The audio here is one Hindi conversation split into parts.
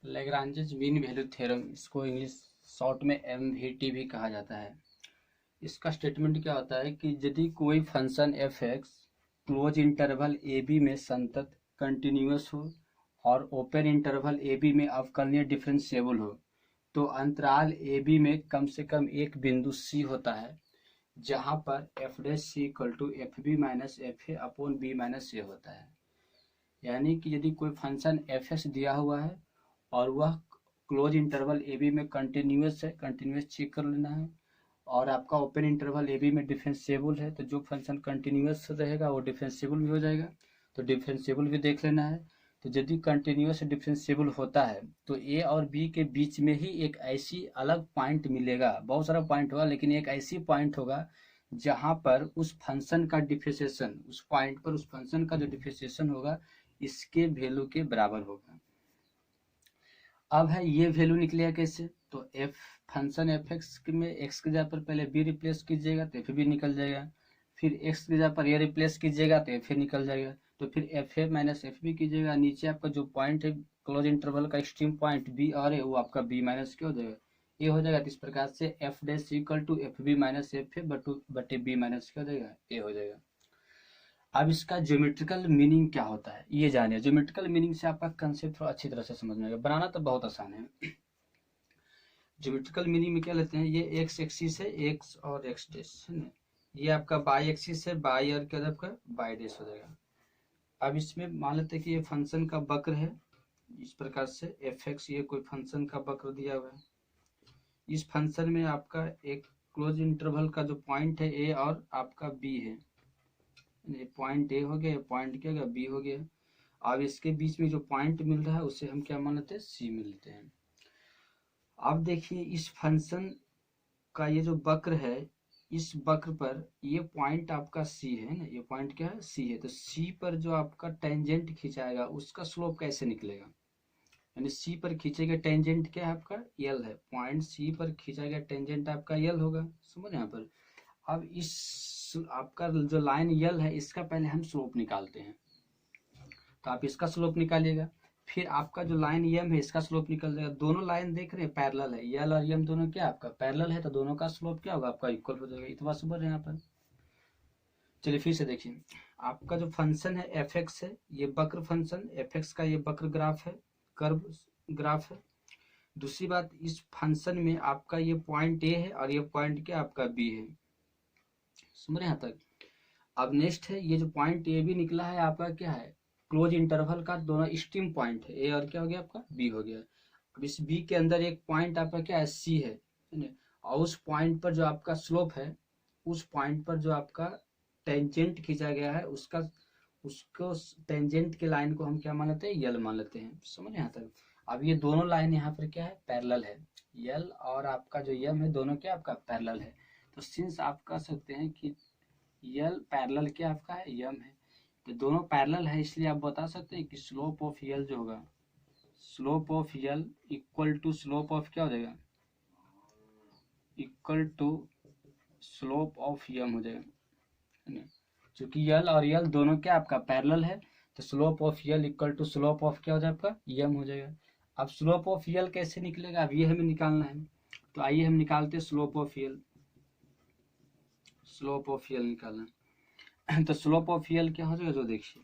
लैग्रांजेस मीन वैल्यू थ्योरम, इसको इंग्लिश शॉर्ट में एमवीटी भी कहा जाता है। इसका स्टेटमेंट क्या होता है कि यदि कोई function F X close interval A B में संतत कंटिन्यूअस हो और ओपन इंटरवल ए बी में अवकलनीय डिफरेंशिएबल हो, तो अंतराल ए बी में कम से कम एक बिंदु सी होता है जहां पर F dash C equal to F B minus F A upon B minus A होता है। यानी कि यदि कोई फंक्शन एफ एक्स दिया हुआ है और वह क्लोज इंटरवल ए बी में कंटिन्यूअस है, कंटिन्यूअस चेक कर लेना है, और आपका ओपन इंटरवल ए बी में डिफरेंशिएबल है, तो जो फंक्शन कंटिन्यूअस रहेगा वो डिफरेंशिएबल भी हो जाएगा, तो डिफरेंशिएबल भी देख लेना है। तो यदि कंटिन्यूअस डिफरेंशिएबल होता है तो ए और बी के बीच में ही एक ऐसी अलग पॉइंट मिलेगा, बहुत सारा पॉइंट होगा लेकिन एक ऐसी पॉइंट होगा जहां पर उस फंक्शन का डिफरेंशिएशन, उस पॉइंट पर उस फंक्शन का जो डिफरेंशिएशन होगा इसके वैल्यू के बराबर होगा। अब है ये वैल्यू निकलेगा कैसे, तो एफ फंक्शन एफ एक्स में एक्स की जगह पर पहले बी रिप्लेस कीजिएगा तो एफ बी निकल जाएगा, फिर एक्स की जगह पर ए रिप्लेस कीजिएगा तो एफ ए निकल जाएगा, तो फिर F A minus F B कीजिएगा, नीचे आपका जो पॉइंट है क्लोज इंटरवल का एक्सट्रीम पॉइंट बी और है वो आपका बी माइनस क्या हो जाएगा, ए हो जाएगा। तो इस प्रकार से F dash equal to F B minus F A बटे बी माइनस क्या हो जाएगा, ए हो जाएगा। अब इसका ज्योमेट्रिकल मीनिंग क्या होता है ये जानिए। ज्योमेट्रिकल मीनिंग से आपका कंसेप्ट थोड़ा अच्छी तरह से समझ में आएगा, बनाना तो बहुत आसान है। ज्योमेट्रिकल मीनिंग में क्या लेते हैं, ये एक्स एक्सिस है, एक्स और एक्स डैश है ना, ये आपका बाई एक्सिस है, बाई और क्या आपका बाई डैश हो जाएगा। अब इसमें मान लेते हैं कि ये फंक्शन का वक्र है, इस प्रकार से एफ एक्स ये कोई फंक्शन का वक्र दिया हुआ है, इस फंक्शन में आपका एक क्लोज इंटरवल का जो पॉइंट है ए और आपका बी है, पॉइंट ए हो गया, पॉइंट क्या हो गया, बी हो गया। अब इसके बीच में जो पॉइंट मिल रहा है उसे हम क्या मान लेते हैं, सी मिलते हैं। अब देखिए इस फंक्शन का ये जो वक्र है, इस वक्र पर ये पॉइंट आपका सी है ना, ये पॉइंट क्या है, सी है, तो सी पर जो आपका टेंजेंट खिंचाएगा उसका स्लोप कैसे निकलेगा, यानी सी पर खींचेगा टेंजेंट क्या है आपका यल है, पॉइंट सी पर खींचा गया टेंजेंट आपका यल होगा, समझ यहाँ पर। अब इस आपका जो लाइन यल है इसका पहले हम स्लोप निकालते हैं, तो आप इसका स्लोप निकालिएगा, फिर आपका जो लाइन यम है इसका स्लोप निकल जाएगा। दोनों लाइन देख रहे हैं पैरेलल है, यल और यम दोनों क्या आपका पैरेलल है, तो दोनों का स्लोप क्या होगा आपका इक्वल हो जाएगा। इतना समझ रहे हैं यहाँ पर। चलिए फिर से देखिए, आपका जो फंक्शन है एफ एक्स है, ये वक्र फंक्शन एफ एक्स का ये वक्र ग्राफ है, कर्व ग्राफ है। दूसरी बात, इस फंक्शन में आपका ये पॉइंट ए है और ये पॉइंट क्या आपका बी है, समझ रहे यहाँ तक। अब नेक्स्ट है ये जो पॉइंट ए बी निकला है आपका क्या है, क्लोज इंटरवल का दोनों एक्सट्रीम पॉइंट है, ए और क्या हो गया आपका बी हो गया। अब इस बी के अंदर एक पॉइंट आपका क्या है, सी है ना, और उस पॉइंट पर जो आपका स्लोप है, उस पॉइंट पर जो आपका टेंजेंट खींचा गया है उसका, उसको टेंजेंट के लाइन को हम क्या मान लेते हैं, यल मान लेते हैं, समझ यहाँ तक। अब ये दोनों लाइन यहाँ पर क्या है, पैरेलल है, यल और आपका जो यम है दोनों क्या आपका पैरेलल है। तो सिंस आप कह सकते हैं कि यल पैरेलल क्या आपका है, यम है, तो दोनों पैरेलल है, इसलिए आप बता सकते हैं कि स्लोप ऑफ यल जो होगा, slope of L equal to slope of क्या हो जाएगा, equal to slope of M हो जाएगा। चूंकि यल और यल दोनों क्या आपका पैरेलल है, तो slope of L equal to slope of क्या हो जाएगा आपका यम हो जाएगा। अब स्लोप ऑफ यल कैसे निकलेगा, अब ये हमें निकालना है, तो आइए हम निकालते हैं स्लोप ऑफ यल, स्लोप ऑफ यल निकालना। तो स्लोप ऑफ यल क्या हो जाएगा, जो देखिए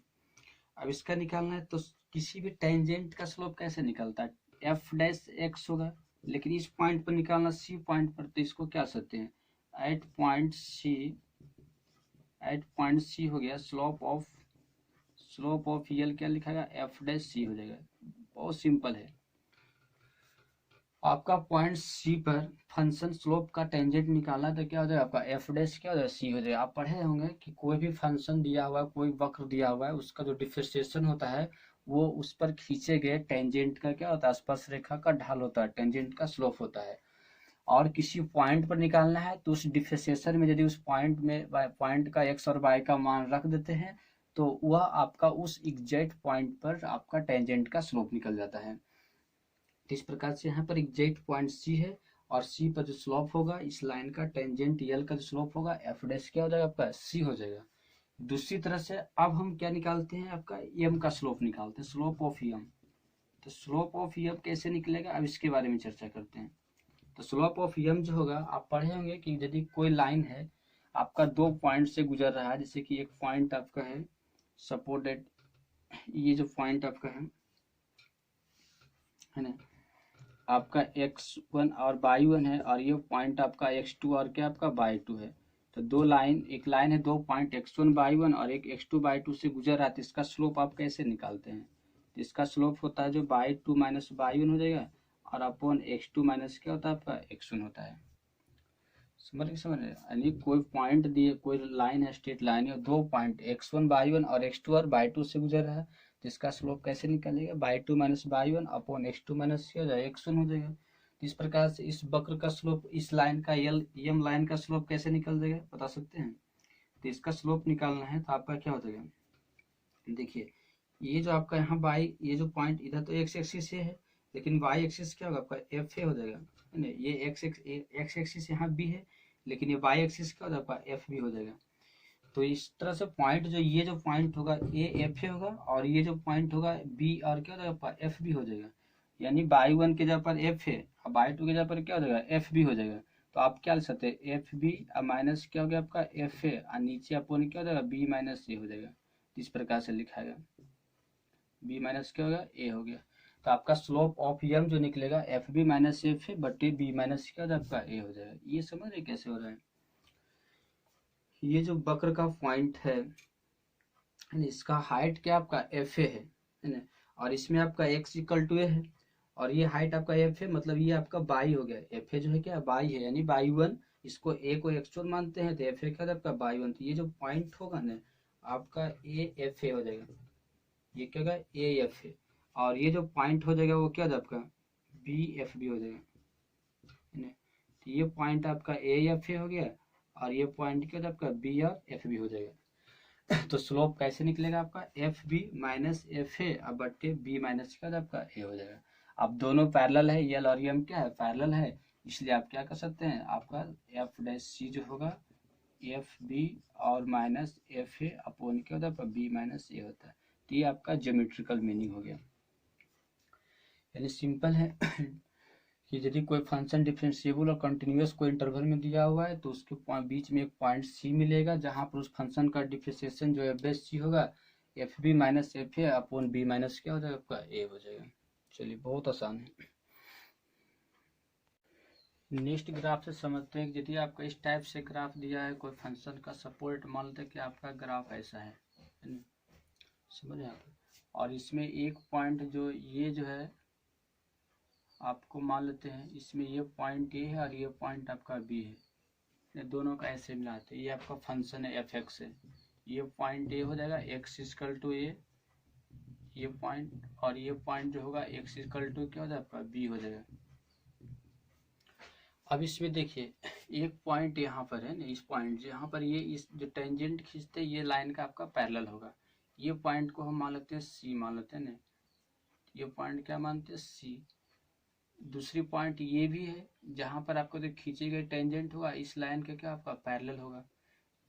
अब इसका निकालना है, तो किसी भी टेंजेंट का स्लोप कैसे निकलता है, एफ डैश एक्स होगा, लेकिन इस पॉइंट पर निकालना सी पॉइंट पर, तो इसको क्या सकते हैं, at point C, at point C हो गया स्लोप ऑफ यल क्या लिखाएगा, एफ डैश सी हो जाएगा। बहुत सिंपल है, आपका पॉइंट सी पर फंक्शन स्लोप का टेंजेंट निकालना है, तो क्या हो जाएगा आपका एफ डैश क्या हो जाएगा, सी हो जाएगा। आप पढ़े होंगे कि कोई भी फंक्शन दिया हुआ है, कोई वक्र दिया हुआ है, उसका जो डिफरेंशिएशन होता है वो उस पर खींचे गए टेंजेंट का क्या होता है, स्पर्श रेखा का ढाल होता है, टेंजेंट का स्लोप होता है। और किसी पॉइंट पर निकालना है तो उस डिफरेंशिएशन में यदि उस पॉइंट में पॉइंट का एक्स और वाई का मान रख देते हैं तो वह आपका उस एग्जैक्ट पॉइंट पर आपका टेंजेंट का स्लोप निकल जाता है। इस प्रकार से यहाँ पर एग्जैक्ट पॉइंट सी है और सी पर जो स्लोप होगा इस लाइन का, टेंजेंट यल का जो स्लोप होगा एफ डैश क्या हो जाएगा आपका, सी हो जाएगा। दूसरी तरह से अब हम क्या निकालते हैं, आपका एम का स्लोप निकालते हैं, स्लोप ऑफ एम, तो स्लोप ऑफ यम कैसे निकलेगा, अब इसके बारे में चर्चा करते हैं। तो स्लोप ऑफ यम जो होगा, आप पढ़े होंगे कि यदि कोई लाइन है आपका 2 पॉइंट से गुजर रहा है, जैसे कि एक पॉइंट आपका है सपोज दैट ये जो पॉइंट आपका है ना, आपका x1 और y1 है, और ये पॉइंट आपका x2 और क्या आपका y2 है। तो दो लाइन, एक लाइन है 2 पॉइंट x1 y1 और एक x2 y2 से गुजर रहा है, तो इसका स्लोप आप कैसे निकालते हैं। तो इसका स्लोप होता है जो y2 माइनस y1 हो जाएगा, और अपॉन x2 माइनस क्या होता है आपका x1 होता है। समझ रहे, यानी कोई पॉइंट दिए, कोई लाइन है, स्ट्रेट लाइन है, 2 पॉइंट x1 y1 और x2 और y2 से गुजर रहा है, तो इसका स्लोप कैसे निकलेगा, y2 minus y1 upon x2 minus क्या हो जाएगा x1 हो जाएगा। तो इस प्रकार से इस वक्र का स्लोप, इस लाइन का यम लाइन का स्लोप कैसे निकल जाएगा बता सकते हैं। तो इसका स्लोप निकालना है तो आपका क्या हो जाएगा, देखिए ये जो आपका यहाँ बाई, ये जो पॉइंट इधर तो एक्स एक्सिस से है, लेकिन वाई एक्सिस क्या होगा आपका एफ ए हो जाएगा, है ना। ये एक्स एक्सिस यहाँ बी है, लेकिन ये वाई एक्सिस क्या हो जाएगा आपका एफ बी हो जाएगा। तो इस तरह से पॉइंट जो, ये जो पॉइंट होगा ए एफ ए होगा, और ये जो पॉइंट होगा बी और क्या हो जाएगा आपका एफ बी हो जाएगा। यानी बाई वन के जगह पर एफ है और बाई टू के जगह पर क्या हो जाएगा एफ बी हो जाएगा। तो आप क्या लिख सकते हैं, एफ बी और माइनस क्या हो गया आपका एफ ए, और नीचे अपन क्या हो जाएगा बी माइनस ए हो जाएगा। इस प्रकार से लिखाएगा, बी माइनस क्या होगा ए हो गया। तो आपका स्लोप ऑफ यम जो निकलेगा एफ बी माइनस एफ है बटे बी माइनस क्या होगा आपका ए हो जाएगा। ये समझ रहे कैसे हो रहा है। ये जो वक्र का पॉइंट है इसका हाइट क्या आपका एफ ए है ना, और इसमें आपका एक्स इक्वल टू ए है, और ये हाइट आपका एफ है, मतलब ये आपका बाई हो गया। एफ ए जो है क्या बाई है, यानी बाई वन, इसको ए को एक्स1 मानते हैं तो एफ ए क्या आपका बाई वन। तो ये जो पॉइंट होगा ना आपका ए एफ ए हो जाएगा, ये क्या होगा ए एफ ए, और ये जो पॉइंट हो जाएगा वो क्या होगा आपका बी एफ बी हो जाएगा, है ना। तो ये पॉइंट आपका ए एफ ए हो गया, और ये पॉइंट क्या होगा आपका बी और एफ बी हो जाएगा। तो स्लोप कैसे निकलेगा आपका F B minus F A अब बट्टे बी माइनस क्या होगा आपका ए हो जाएगा। अब दोनों पैरेलल है, यल और यम क्या है पैरेलल है, इसलिए आप क्या कर सकते हैं, आपका एफ डैश सी जो होगा एफ बी और माइनस एफ ए अपॉन क्या होता है बी माइनस ए होता है। तो ये आपका ज्योमेट्रिकल मीनिंग हो गया। यानी सिंपल है कि यदि कोई फंक्शन डिफरेंशिएबल और कंटिन्यूअस कोई इंटरवल में दिया हुआ है तो उसके बीच में एक पॉइंट सी मिलेगा, जहां पर उस फंक्शन का डिफरेंशिएशन जो एफ बेस सी होगा F B minus F A upon B minus क्या हो जाएगा आपका ए हो जाएगा। चलिए बहुत आसान है। नेक्स्ट ग्राफ से समझते हैं कि यदि आपका इस टाइप से ग्राफ दिया है कोई फंक्शन का सपोर्ट, मान लेते हैं कि आपका ग्राफ ऐसा है ना, समझे आप, और इसमें एक पॉइंट जो ये जो है आपको मान लेते हैं इसमें ये पॉइंट ए है और ये पॉइंट आपका बी है, ये दोनों का ऐसे मिलाते हैं। ये आपका फंक्शन है एफ एक्स है, ये पॉइंट ए हो जाएगा एक्स इक्वल टू ए, ये पॉइंट, और ये पॉइंट जो होगा एक्स इक्वल टू क्या हो जाएगा आपका बी हो जाएगा। अब इसमें देखिए एक पॉइंट यहाँ पर है ना, इस पॉइंट यहाँ पर ये इस जो टेंजेंट खींचते हैं ये लाइन का आपका पैरेलल होगा। ये पॉइंट को हम मान लेते हैं सी मान लेते हैं ना, ये पॉइंट क्या मानते हैं सी। दूसरी पॉइंट ये भी है जहाँ पर आपको जो खींची गई टेंजेंट होगा इस लाइन का क्या आपका पैरेलल होगा,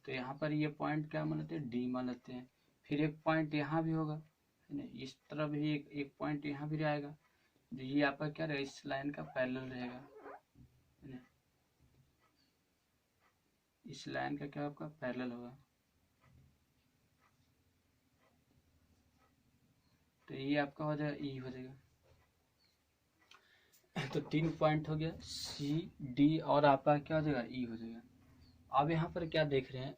तो यहाँ पर ये पॉइंट क्या मान लेते हैं डी मान लेते हैं। फिर एक पॉइंट यहाँ भी होगा है ना, इस तरफ भी एक पॉइंट यहाँ भी रहेगा, जो ये आपका क्या रहेगा इस लाइन का पैरेलल रहेगा, इस लाइन का क्या आपका पैरेलल होगा। तो ये आपका हो जाएगा ई हो जाएगा। तो 3 पॉइंट हो गया सी डी और आपका क्या हो जाएगा ई हो जाएगा। अब यहाँ पर क्या देख रहे हैं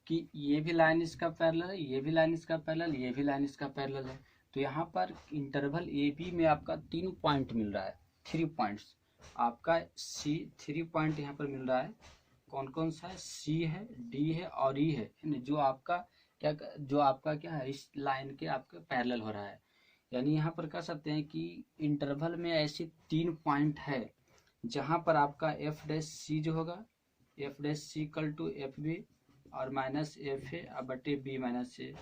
कि ये भी लाइन इसका पैरेलल है, ये भी लाइन इसका पैरेलल, ये भी लाइन इसका पैरेलल है। तो यहाँ पर इंटरवल ए बी में आपका 3 पॉइंट मिल रहा है, 3 पॉइंट्स आपका सी 3 पॉइंट यहाँ पर मिल रहा है। कौन कौन सा है, सी है डी है और ई है जो आपका क्या है इस लाइन के आपके पैरेलल हो रहा है। यानी यहाँ पर कह सकते हैं कि इंटरवल में ऐसे 3 पॉइंट है जहाँ पर आपका एफ डैश सी जो होगा F dash C equal to F B और माइनस एफ ए बटे बी माइनस ए,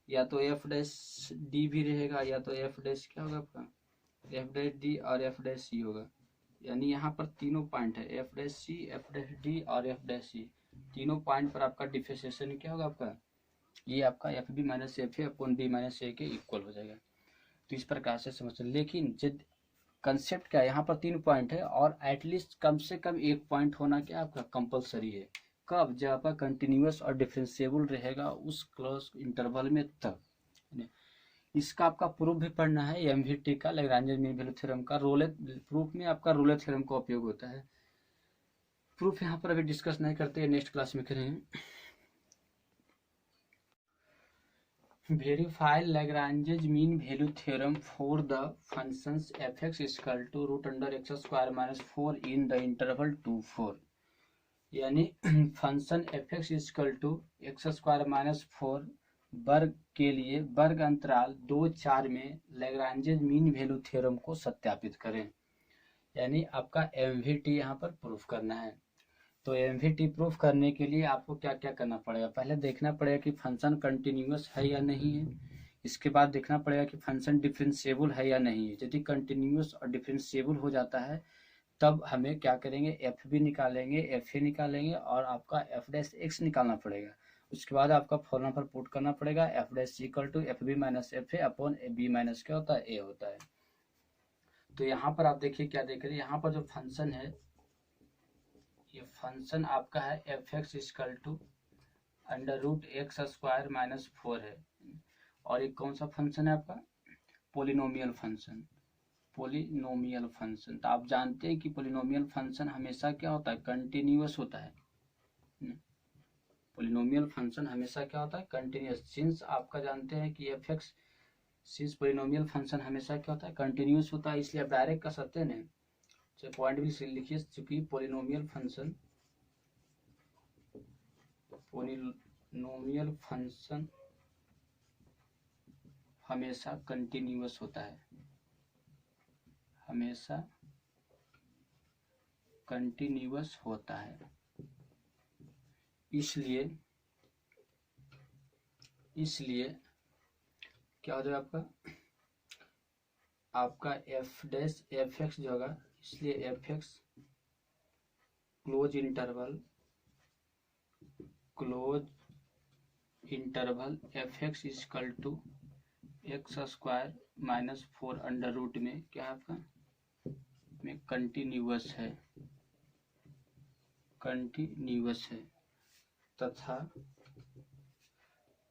या तो एफ डैश डी भी रहेगा या तो एफ डैश क्या होगा आपका एफ डैश डी और एफ डैश सी होगा। यानी यहाँ पर तीनों पॉइंट है F dash C F dash D और एफ डैश सी, तीनों पॉइंट पर आपका डिफरेंशिएशन क्या होगा आपका ये आपका F B minus F A upon B minus A के इक्वल हो जाएगा। तो इस प्रकार से समझते हैं। लेकिन जब कंसेप्ट क्या है, यहाँ पर 3 पॉइंट है और एटलीस्ट कम से कम 1 पॉइंट होना क्या आपका कंपलसरी है। कब? जब आपका कंटिन्यूस और डिफरेंशिएबल रहेगा उस क्लोज इंटरवल में तब। इसका आपका प्रूफ भी पढ़ना है, एमवीटी का, लैग्रेंज मीन वैल्यू थ्योरम का। प्रूफ में आपका रोले थ्योरम का उपयोग होता है। प्रूफ यहाँ पर अभी डिस्कस नहीं करते, नेक्स्ट क्लास में करेंगे। Verify Lagrange's mean value theorem for the functions f(x) equal to root under x square minus 4 in the interval 2-4। यानी function f(x) equal to x square minus 4 वर्ग के लिए वर्ग अंतराल 2-4 में लैग्रांजेज मीन वैल्यू थ्योरम को सत्यापित करें। यानी आपका एमवीटी यहाँ पर प्रूफ करना है। तो एमवीटी प्रूफ करने के लिए आपको क्या क्या करना पड़ेगा? पहले देखना पड़ेगा कि फंक्शन कंटिन्यूअस है या नहीं है। इसके बाद देखना पड़ेगा कि फंक्शन डिफरेंशिएबल है या नहीं है। यदि कंटिन्यूअस और डिफरेंशिएबल हो जाता है तब हमें क्या करेंगे, एफ बी निकालेंगे, एफ ए निकालेंगे और आपका एफ डैश एक्स निकालना पड़ेगा। उसके बाद आपका फॉर्मूला पर पुट करना पड़ेगा, F dash equal to F B minus F A upon B minus क्या होता है, ए होता है। तो यहाँ पर आप देखिए क्या देख रहे हैं, यहाँ पर जो फंक्शन है, ये फंक्शन आपका है F X equal to under root X square minus 4 है। और ये कौन सा फंक्शन है आपका? Polynomial function. पोलिनोमियल फंक्शन, तो आप जानते हैं कि पोलिनोमियल फंक्शन हमेशा क्या होता है, कंटिन्यूअस होता है। पोलिनोमियल फंक्शन हमेशा क्या होता है, कंटिन्यूअस। सिंस आपका जानते हैं कि F x, since polynomial function हमेशा क्या होता है, कंटिन्यूअस होता है, इसलिए आप डायरेक्ट कर सकते हैं। चलिए पॉइंट भी लिखिए, चूंकि पोलिनोमियल फंक्शन हमेशा कंटिन्यूअस होता है, हमेशा कंटिन्यूअस होता है। इसलिए क्या हो जाएगा आपका एफ डैश एफ एक्स जो होगा, इसलिए F X close interval F X equal to X square minus 4 under root में क्या है आपका, में कंटिन्यूअस है तथा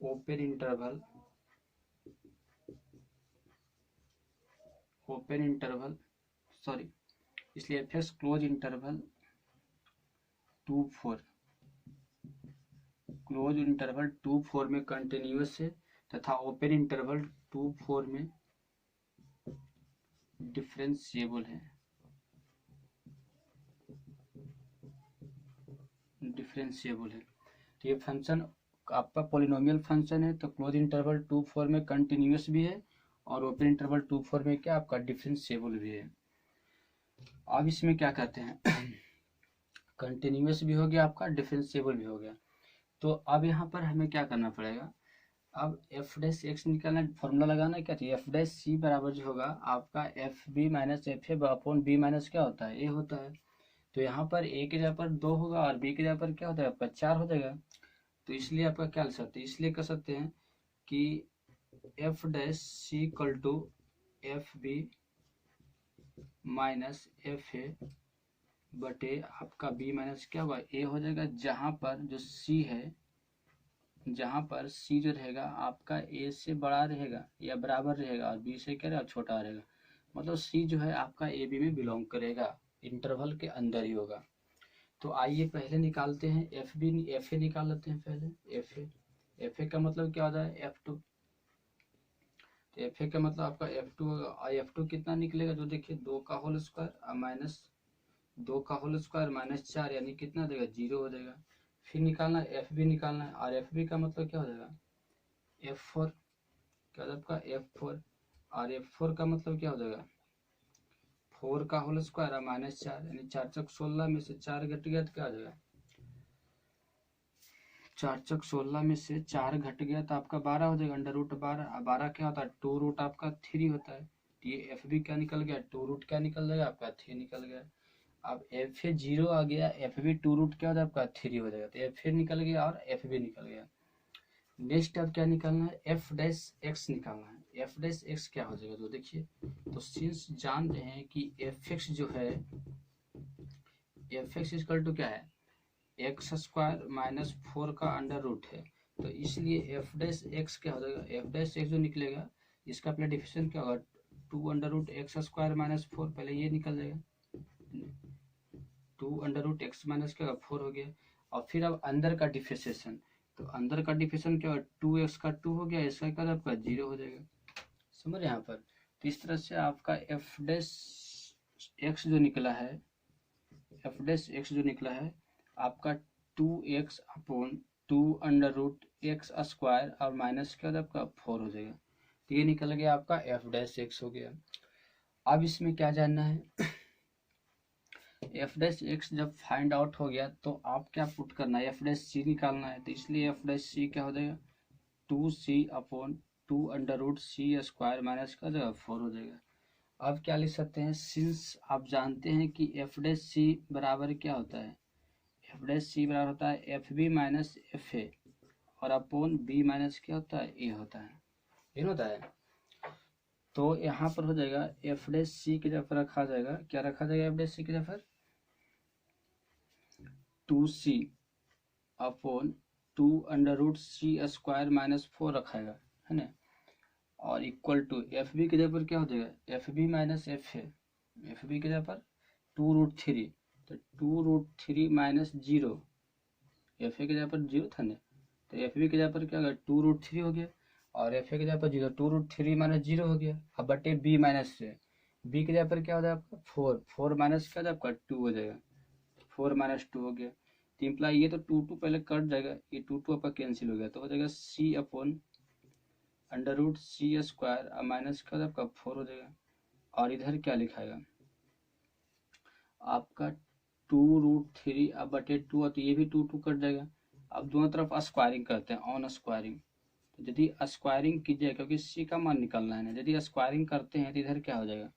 ओपन इंटरवल सॉरी, इसलिए एफ एक्स क्लोज इंटरवल 2-4 में कंटिन्यूअस है तथा ओपन इंटरवल 2-4 में डिफरेंशिएबल है। तो ये फंक्शन आपका पोलिनोमियल फंक्शन है, तो क्लोज इंटरवल 2-4 में कंटिन्यूअस भी है और ओपन इंटरवल 2-4 में क्या आपका डिफरेंशिएबल भी है। अब इसमें क्या कहते हैं, कंटिन्यूअस भी हो गया आपका, डिफरेंशिएबल भी हो गया। तो अब यहाँ पर हमें क्या करना पड़ेगा, अब एफ डैश एक्स निकालना, फॉर्मूला लगाना क्या चाहिए, एफ डैश सी बराबर जो होगा आपका F B minus F A upon B minus क्या होता है, ए होता है। तो यहाँ पर ए के जगह पर 2 होगा और बी के जगह पर क्या होता है आपका 4 हो जाएगा। तो इसलिए आपका क्या लिख सकते हैं, इसलिए कर सकते हैं कि F dash C equal to F B minus F A बटे आपका बी माइनस क्या होगा, ए हो जाएगा। जहाँ पर जो सी है, जहाँ पर सी जो रहेगा आपका ए से बड़ा रहेगा या बराबर रहेगा और बी से क्या रहेगा, छोटा रहेगा। मतलब सी जो है आपका ए बी में बिलोंग करेगा, इंटरवल के अंदर ही होगा। तो आइए पहले निकालते हैं एफ बी, एफ ए निकाल लेते हैं पहले। एफ ए का मतलब क्या होता है, F2। तो एफ ए का मतलब आपका F2 होगा। F2 कितना निकलेगा, जो देखिए 2 का होल स्क्वायर माइनस 2 का होल स्क्वायर माइनस 4 यानी कितना देगा, 0 हो जाएगा। फिर निकालना एफ बी निकालना है, और एफ बी का मतलब क्या हो जाएगा, F4 क्या होगा आपका F4, और F4 का मतलब क्या हो जाएगा 4 का होल स्क्वायर माइनस 4 यानी 4 चौक 16 में से 4 घट गया तो क्या आ जाएगा, 4 चौक 16 में से 4 घट गया तो आपका 12 हो जाएगा, अंडर रूट 12। 12 क्या होता है, 2 रूट आपका 3 होता है। तो ये एफ बी क्या निकल गया, 2 रूट क्या निकल जाएगा आपका 3 निकल गया। अब एफ ए 0 आ गया, एफ बी 2 रूट क्या होता है आपका 3 हो जाएगा। तो एफ ए निकल गया और एफ बी निकल गया। नेक्स्ट अब क्या निकालना है, एफ डैश एक्स निकालना है। एफ डैश एक्स क्या हो जाएगा, तो देखिए, तो सिंस जानते हैं कि एफ एक्स जो है, एफ एक्स इक्वल टू क्या है, एक्स स्क्वायर माइनस 4 का अंडर रूट है, तो इसलिए एफ डैश एक्स क्या हो जाएगा, एफ डैश एक्स जो निकलेगा इसका पहले डिफिनेशन क्या होगा, 2 under root X square minus 4, पहले ये निकल जाएगा, 2 अंडर रूट एक्स माइनस क्या होगा 4 हो गया, और फिर अब अंदर का डिफरेंशिएशन, तो अंदर का डिफरेंशिएशन क्या होगा, 2x का 2 हो गया, इसका क्या आपका 0 हो जाएगा, समझ यहाँ पर। तो इस तरह से आपका एफ डैश एक्स जो निकला है, एफ डैश एक्स जो निकला है आपका 2x upon 2 under root X square और माइनस क्या होगा आपका 4 हो जाएगा, तो ये निकल गया आपका एफ डैश एक्स हो गया। अब इसमें क्या जानना है, एफ डैश एक्स जब फाइंड आउट हो गया तो आप क्या पुट करना है, एफ डैश सी निकालना है, तो इसलिए एफ डैश सी क्या हो जाएगा, 2c अपॉन 2 अंडर रूट सी स्क्वायर माइनस का जगह 4 हो जाएगा। अब क्या लिख सकते हैं, सिंस आप जानते हैं कि एफ डैश सी बराबर क्या होता है, एफ डैश सी बराबर होता है F B minus F A, और अपॉन बी माइनस क्या होता है, ए होता है, ये होता है। तो यहाँ पर हो जाएगा एफ डैश सी की जगह पर रखा जाएगा, क्या रखा जाएगा एफ डैश सी की जगह पर, 2c अपॉन 2 अंडर रूट सी स्क्वायर माइनस 4 रखाएगा, है ना, और इक्वल टू एफ बी की जगह पर क्या हो जाएगा, एफ बी माइनस एफ है, एफ बी की जगह पर 2√3, तो 2√3 माइनस 0, एफ ए की जगह पर 0 था ना, तो एफ बी की जगह पर क्या होगा 2√3 हो गया, और एफ ए की जगह पर 0, 2√3 माइनस 0 हो गया, अब बटे बी माइनस से, बी की जगह पर क्या हो जाएगा आपका 4 माइनस क्या हो जाएगा आपका 2 हो जाएगा, 4 माइनस 2 हो गया, तो इम्प्लाई ये तो 2 पहले कट जाएगा, ये 2 आपका कैंसिल हो गया, तो हो जाएगा सी अपॉन अंडर रूट सी स्क्वायर माइनस का आपका 4 हो जाएगा, और इधर क्या लिखाएगा आपका 2√3 अब बटे 2, तो ये भी 2 कट जाएगा। अब दोनों तरफ स्क्वायरिंग करते हैं, ऑन स्क्वायरिंग, तो यदि स्क्वायरिंग कीजिए क्योंकि सी का मान निकालना है ना, यदि स्क्वायरिंग करते हैं तो इधर क्या हो जाएगा,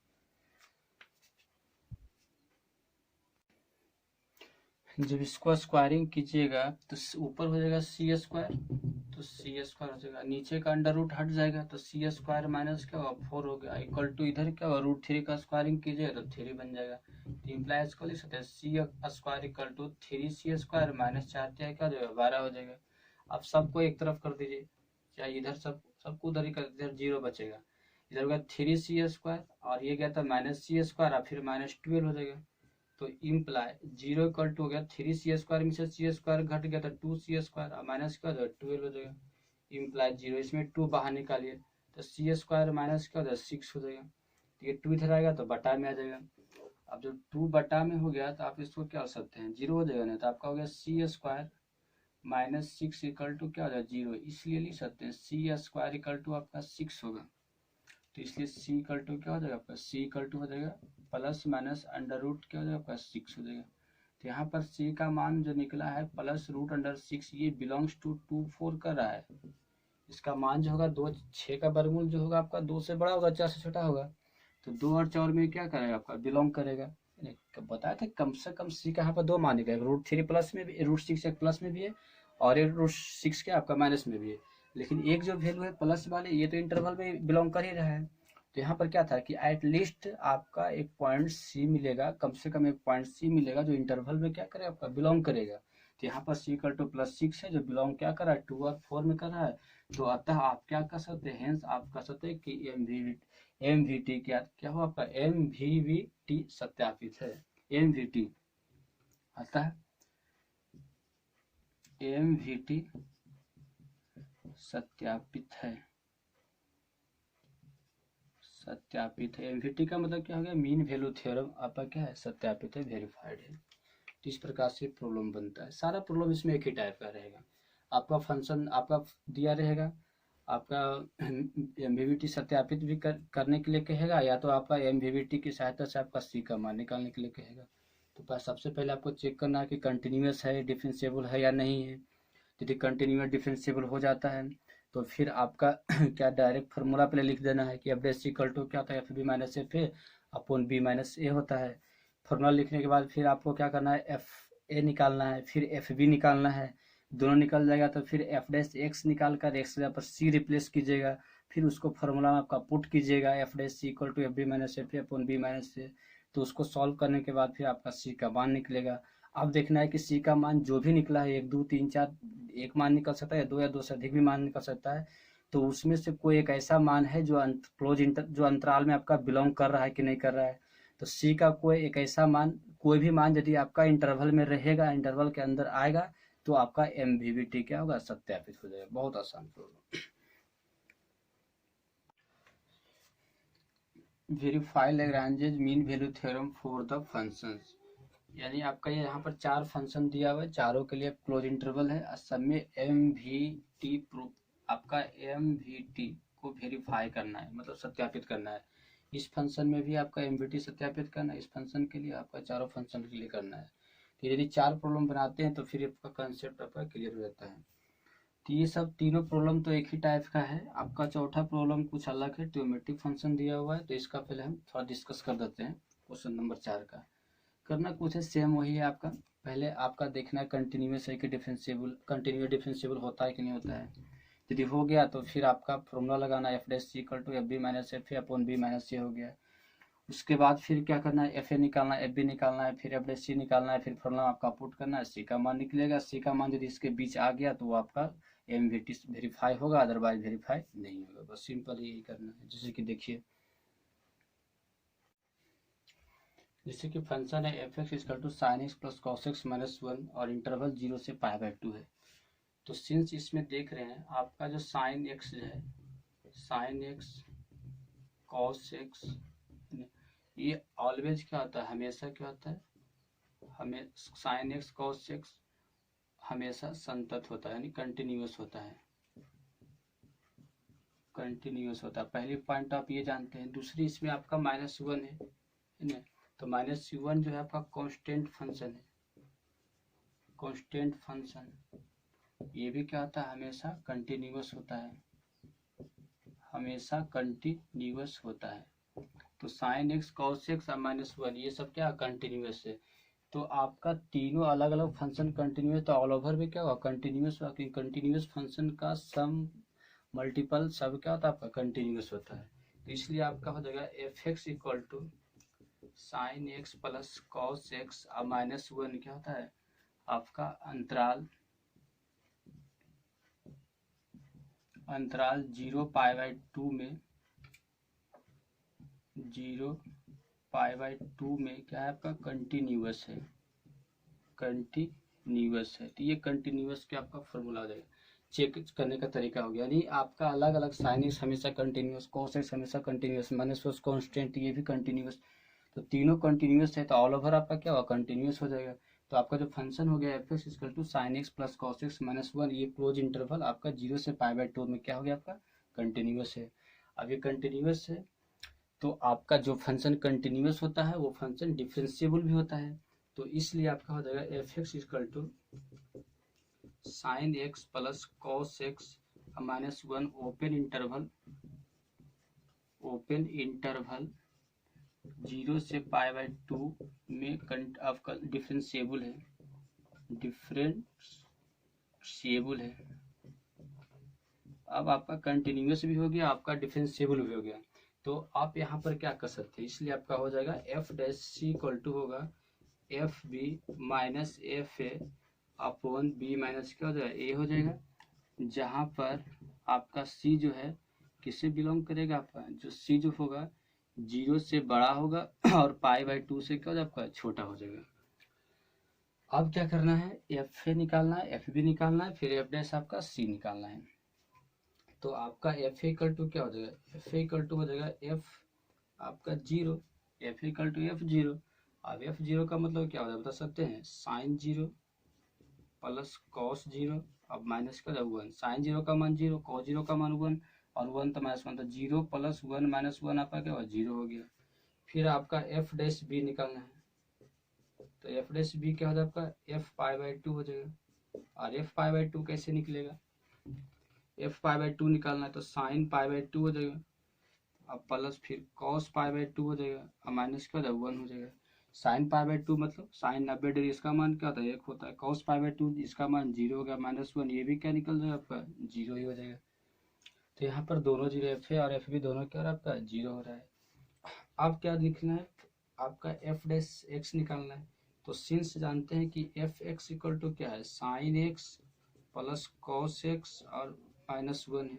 जब इसको स्क्वायरिंग कीजिएगा तो ऊपर हो जाएगा सी स्क्वायर, तो सी स्क्वायर हो जाएगा, नीचे का अंडर रूट हट जाएगा, तो सी स्क्वायर माइनस क्या होगा 4 हो गया, इक्वल टू इधर क्या होगा √3 का स्क्वायरिंग कीजिएगा तो 3 बन जाएगा, तो इम्प्लाइज को लिख सकते हैं C square equal to 3c square minus 4 क्या हो जाएगा 12 हो जाएगा। अब सबको एक तरफ कर दीजिए, चाहे इधर सबको उधर ही कर, इधर 0 बचेगा, इधर होगा 3c स्क्वायर और ये क्या था माइनस सी स्क्वायर और फिर माइनस 12 हो जाएगा, तो इम्प्लाई 0 इक्वल टू हो गया 3c स्क्वायर में से c स्क्वायर घट गया था 2c स्क्वायर और माइनस क्या हो जाएगा 12 हो जाएगा, इम्प्लाई 0, इसमें 2 बाहर निकालिए तो सी स्क्वायर माइनस क्या हो जाएगा 6 हो जाएगा, तो ये 2 इधर आएगा तो बटा में आ जाएगा। अब जब 2 बटा में हो गया तो आप इसको क्या कर सकते हैं 0 हो जाएगा ना, तो आपका हो गया सी स्क्वायर माइनस 6 इक्वल टू क्या हो जाएगा 0, इसलिए लिख सकते हैं सी स्क्वायर इक्वल टू आपका 6 होगा, तो इसलिए सी इक्वल टू क्या हो जाएगा आपका सी इक्वल टू हो जाएगा प्लस माइनस अंडर रूट क्या हो जाएगा आपका 6 हो जाएगा, तो यहाँ पर सी का मान जो निकला है प्लस रूट अंडर 6, ये बिलोंग्स टू 2 4 कर रहा है, इसका मान जो होगा 2 6 का वर्गमूल जो होगा आपका 2 से बड़ा होगा 4 से छोटा होगा, तो 2 और 4 में क्या करेगा आपका बिलोंग करेगा, बताया था कम से कम सी का यहाँ पर 2 मान निकलेगा, √3 प्लस में भी, √6 एक प्लस में भी है और एक √6 क्या आपका माइनस में भी है, लेकिन एक जो वैल्यू है प्लस वाले ये तो इंटरवल में बिलोंग कर ही रहा है, तो यहाँ पर क्या था कि एट लीस्ट आपका एक पॉइंट सी मिलेगा, कम से कम एक पॉइंट सी मिलेगा जो इंटरवल में क्या करेगा आपका बिलोंग करेगा, तो यहाँ पर सी इक्वल टू +6 है जो बिलोंग क्या कर रहा है 2 और 4 में कर रहा है, तो अतः आप क्या कर सकते हैं, हेंस आप कर सकते हैं कि एमवीटी क्या हो आपका एमवीवीटी सत्यापित है, एमवीटी अतः एमवीटी सत्यापित है, सत्यापित है, एमवीटी का मतलब क्या हो गया मीन वैल्यू थ्योरम आपका क्या है सत्यापित है, वेरीफाइड है, तो इस प्रकार से प्रॉब्लम बनता है, सारा प्रॉब्लम इसमें एक ही टाइप का रहेगा, आपका फंक्शन आपका दिया रहेगा, आपका एमवीवीटी सत्यापित भी करने के लिए कहेगा, या तो आपका एमवीवीटी की सहायता से आपका सी का मान निकालने के लिए कहेगा, तो सबसे पहले आपको चेक करना है कि कंटिन्यूस है डिफरेंशिएबल है या नहीं है, यदि कंटिन्यूस डिफरेंशिएबल हो जाता है तो फिर आपका क्या डायरेक्ट फार्मूला पहले लिख देना है कि एफ डैश इक्वल टू क्या होता है F B minus F A upon B minus A होता है, फार्मूला लिखने के बाद फिर आपको क्या करना है एफ ए निकालना है, फिर एफ बी निकालना है, दोनों निकल जाएगा तो फिर एफ डैश एक्स निकाल कर एक्स पर सी रिप्लेस कीजिएगा, फिर उसको फॉर्मूला में आपका पुट कीजिएगा F dash C equal to F B minus F A upon B minus A. तो उसको सॉल्व करने के बाद फिर आपका सी का मान निकलेगा। अब देखना है कि सी का मान जो भी निकला है 1 2 3 4 एक मान निकल सकता है, 2 या 2 से अधिक भी मान निकल सकता है। तो उसमें से कोई एक ऐसा मान है जो जो अंतराल में आपका बिलोंग कर रहा है कि नहीं कर रहा है। तो सी का कोई एक ऐसा मान, कोई भी मान यदि आपका इंटरवल में रहेगा, इंटरवल के अंदर आएगा, तो आपका एमवीवीटी क्या होगा, सत्यापित हो जाएगा। बहुत आसान problem. Verify Lagrange mean value theorem for the functions. यानी आपका ये यहाँ पर 4 फंक्शन दिया हुआ है, चारों के लिए क्लोज इंटरवल है और सब में एमवीटी प्रूफ, आपका एमवीटी को वेरीफाई करना है, मतलब सत्यापित करना है। इस फंक्शन में भी आपका एमवीटी सत्यापित करना है, इस फंक्शन के लिए आपका चारों फंक्शन के लिए करना है। तो यदि 4 प्रॉब्लम बनाते हैं तो फिर आपका कंसेप्ट आपका क्लियर हो जाता है। तो ये सब तीनों प्रॉब्लम तो एक ही टाइप का है। आपका चौथा प्रॉब्लम कुछ अलग है, ट्रिग्नोमेट्रिक फंक्शन दिया हुआ है, तो इसका पहले हम थोड़ा डिस्कस कर देते हैं। क्वेश्चन नंबर 4 का करना कुछ है, सेम वही है आपका। पहले आपका देखना है कंटिन्यूस है कि डिफरेंशिएबल, कंटिन्यूस डिफरेंशिएबल होता है कि नहीं होता है। यदि हो गया तो फिर आपका फॉर्मूला लगाना F dash C equal to F B minus F A upon B minus A हो गया। उसके बाद फिर क्या करना है, एफ ए निकालना है, एफ बी निकालना है, फिर एफ डैश सी निकालना है, फिर फॉर्मूला आपका पुट करना है, सी का मान निकलेगा। सी का मान यदि इसके बीच आ गया तो वो आपका एमवीटी वेरीफाई होगा, अदरवाइज वेरीफाई नहीं होगा। बस सिंपल यही करना है। जैसे कि देखिए, जैसे कि फंक्शन है F X equal to sine X plus cos X minus 1 और इंटरवल 0 से π/2 है। तो सिंस इसमें देख रहे हैं आपका जो साइन एक्स है, साइन एक्स कॉस एक्स, ये ऑलवेज क्या होता है, हमेशा क्या होता है, हमें साइन एक्स कॉस एक्स हमेशा संतत होता है, यानी कंटिन्यूस होता है, कंटिन्यूस होता है। पहली पॉइंट आप ये जानते हैं। दूसरी इसमें आपका -1 है ना, तो -1 जो है आपका कांस्टेंट फंक्शन है, कांस्टेंट फंक्शन ये भी क्या होता है, हमेशा कंटिन्यूस होता है, हमेशा कंटिन्यूस होता है। तो साइन एक्स कॉस एक्स और -1 ये सब क्या कंटिन्यूस है। तो आपका तीनों अलग अलग फंक्शन कंटिन्यूस, तो ऑल ओवर में क्या होगा, कंटिन्यूस। कंटिन्यूस फंक्शन का सम मल्टीपल सब क्या होता है, आपका कंटिन्यूस होता है। तो इसलिए आपका हो जाएगा F X equal to sine X plus cos X और -1 क्या होता है, आपका अंतराल 0 में 0 π/2 में क्या है आपका कंटिन्यूस है, कंटिन्यूस है। तो ये कंटिन्यूस के आपका फॉर्मूला हो जाएगा। चेक करने का तरीका हो गया, यानी आपका अलग अलग साइन एक्स हमेशा कंटिन्यूस, कॉस एक्स हमेशा कंटिन्यूस, -1 कांस्टेंट ये भी कंटिन्यूस। तो तीनों कंटिन्यूस है, तो ऑल ओवर आपका क्या होगा, कंटिन्यूस हो जाएगा। तो आपका जो फंक्शन हो गया F X equal to sine X plus cos X -1, ये क्लोज इंटरवल आपका 0 से π/2 में क्या हो गया, आपका कंटिन्यूस है। अब ये कंटिन्यूस है तो आपका जो फंक्शन कंटिन्यूस होता है वो फंक्शन डिफरेंशिएबल भी होता है। तो इसलिए आपका हो जाएगा F X equal to sine X plus cos X -1 open interval 0 से π/2 में आपका डिफरेंशिएबल है, डिफरेंशिएबल है। अब आपका कंटिन्यूस भी हो गया, आपका डिफरेंशिएबल भी हो गया। तो आप यहाँ पर क्या कर सकते हैं, इसलिए आपका हो जाएगा F dash C equal to होगा F B minus F A upon B minus क्या हो जाएगा, ए हो जाएगा। जहाँ पर आपका सी जो है किससे बिलोंग करेगा, आपका जो सी जो होगा 0 से बड़ा होगा और π/2 से क्या हो जाएगा, आपका छोटा हो जाएगा। अब क्या करना है, एफ ए निकालना है, एफ बी निकालना है, फिर एफ डैश आपका सी निकालना है। तो आपका एफ इक्वल टू क्या हो जाएगा, एफ इक्वल टू हो जाएगा एफ आपका 0, एफ इक्वल टू F0। अब F0 का मतलब क्या हो जाएगा, बता सकते हैं, साइन 0 प्लस कॉस 0 अब माइनस का 1, साइन 0 का मान 0, कॉस 0 का मान 1 और 1 तो -1, तो 0 + 1 - 1 आपका क्या हुआ, 0 हो गया। फिर आपका एफ डैश बी निकालना है, तो एफ डैश बी क्या हो जाएगा, आपका एफ π/2 हो जाएगा। और एफ π/2 कैसे निकलेगा, एफ π/2 निकालना है तो साइन π/2 हो जाएगा, अब प्लस फिर कॉस π/2 हो जाएगा और माइनस क्या हो जाएगा, 1 हो जाएगा। साइन π/2 मतलब साइन 90 डिग्री, इसका मान क्या होता है, 1 होता है। कॉस π/2 इसका मान 0 हो गया, -1 ये भी क्या निकल जाएगा, आपका 0 ही हो जाएगा। तो यहाँ पर दोनों जीरो, एफ ए और एफ बी दोनों क्या हो रहा है आपका जीरो हो रहा है। अब क्या लिखना है, आपका एफ डैश एक्स निकालना है। तो सिंस जानते हैं कि एफ एक्स इक्वल टू क्या है, sine X plus cos X और माइनस वन है,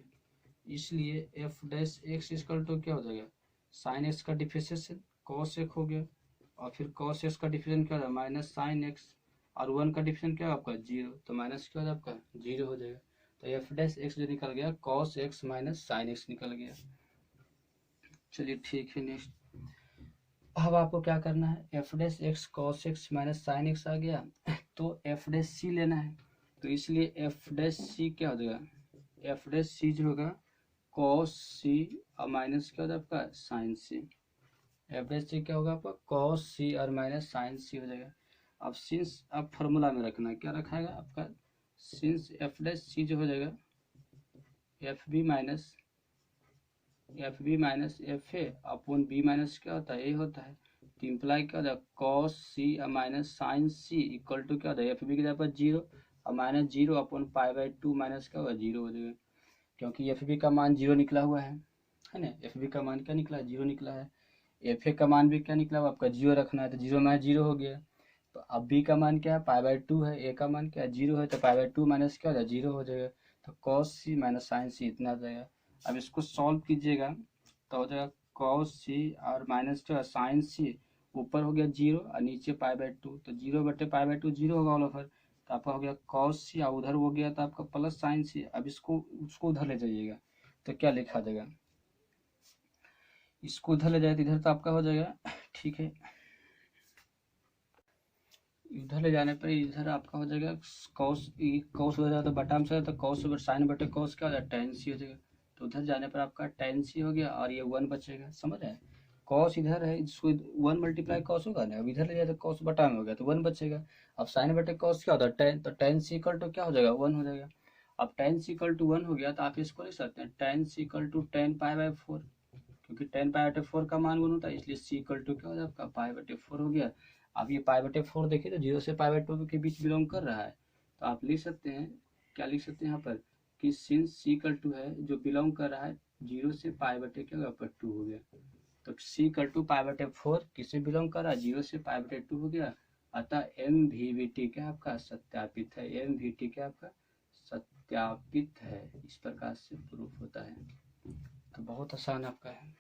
इसलिए F dash X equal to क्या हो जाएगा, साइन एक्स का डिफरेंशिएशन कॉस एक्स हो गया, और फिर कॉस एक्स का डिफरेंशिएशन क्या होगा माइनस साइन एक्स, और वन का डिफरेंशिएशन क्या होगा आपका जीरो, तो माइनस क्या होगा आपका जीरो हो जाएगा। तो एफ डैश एक्स जो निकल गया cos X minus sine x निकल गया। चलिए ठीक है, नेक्स्ट अब आपको क्या करना है, F dash X cos X minus sine X आ गया, तो एफ डैश सी लेना है। तो इसलिए एफ डैश सी क्या हो जाएगा, एफ डैश सी जो होगा कॉस सी और माइनस क्या होगा आपका साइन सी, एफ डैश सी क्या होगा आपका कॉस सी और माइनस साइन सी हो जाएगा। अब सिंस आप फॉर्मूला में रखना, क्या रखाएगा आपका, सिंस एफ डैश सी जो हो जाएगा F B minus F A upon B minus क्या होता है ए होता है, तो इम्प्लाई क्या होता है cos C minus sine C equal to क्या होता है एफ बी की जगह पर जीरो और minus zero upon pi by two minus क्या होगा जीरो हो जाएगा, क्योंकि एफ बी का मान जीरो निकला हुआ है ना, एफ बी का मान क्या निकला है जीरो निकला है, एफ ए का मान भी क्या निकला हुआ आपका जीरो रखना है, तो जीरो माइनस जीरो हो गया। तो अब बी का मान क्या है पाई बाई टू है, ए का मान क्या है जीरो है, तो पाई बाई टू माइनस क्या हो जाएगा जीरो हो जाएगा, तो कॉस सी माइनस साइन सी इतना आ जाएगा। अब इसको सॉल्व कीजिएगा तो हो जाएगा कॉस सी और माइनस क्या साइन सी, ऊपर हो गया जीरो और नीचे पाई बाई टू, तो जीरो बटे पाई बाई टू जीरो होगा ऑल ओवर, तो आपका हो गया कॉस सी और उधर हो गया तो आपका प्लस साइन सी। अब इसको उसको उधर ले जाइएगा तो क्या लिखा जाएगा, इसको उधर ले जाए तो इधर तो आपका हो जाएगा, ठीक है, इधर ले जाने पर इधर आपका हो जाएगा कॉस, कॉस हो जाएगा तो बटा में से तो कॉस ओवर साइन बटे कॉस क्या हो जाएगा टेन सी हो जाएगा, तो उधर जाने पर आपका टेन सी हो गया और ये वन बचेगा, समझ रहे हैं, कॉस इधर है इसको वन मल्टीप्लाई कॉस होगा ना, अब इधर ले जाए तो कॉस बटा में हो गया तो वन बचेगा। अब साइन बटे कॉस क्या होता है टेन, तो टेन सी इक्वल टू क्या हो जाएगा वन हो जाएगा। अब tan C equal to one हो गया तो आप इसको लिख सकते हैं tan C equal to tan pi by four, क्योंकि टेन पाई बटे फोर का मान वन होता है, इसलिए सी इक्वल टू क्या हो जाएगा आपका पाई बटे फोर हो गया। अब ये पाई बटे फोर देखिए तो जीरो से पाई बटे टू के बीच बिलोंग कर रहा है, तो आप लिख सकते हैं, क्या लिख सकते हैं यहाँ पर कि सिंस सी इक्वल टू है जो बिलोंग कर रहा है जीरो से पाई बटे क्या होगा टू हो गया, तो सी इक्वल टू पाई बटे फोर किससे बिलोंग कर रहा है जीरो से पाई बटे टू हो गया, अतः एम वी वी टी क्या आपका सत्यापित है, एम वी टी क्या आपका सत्यापित है, इस प्रकार से प्रूफ होता है। तो बहुत आसान आपका है।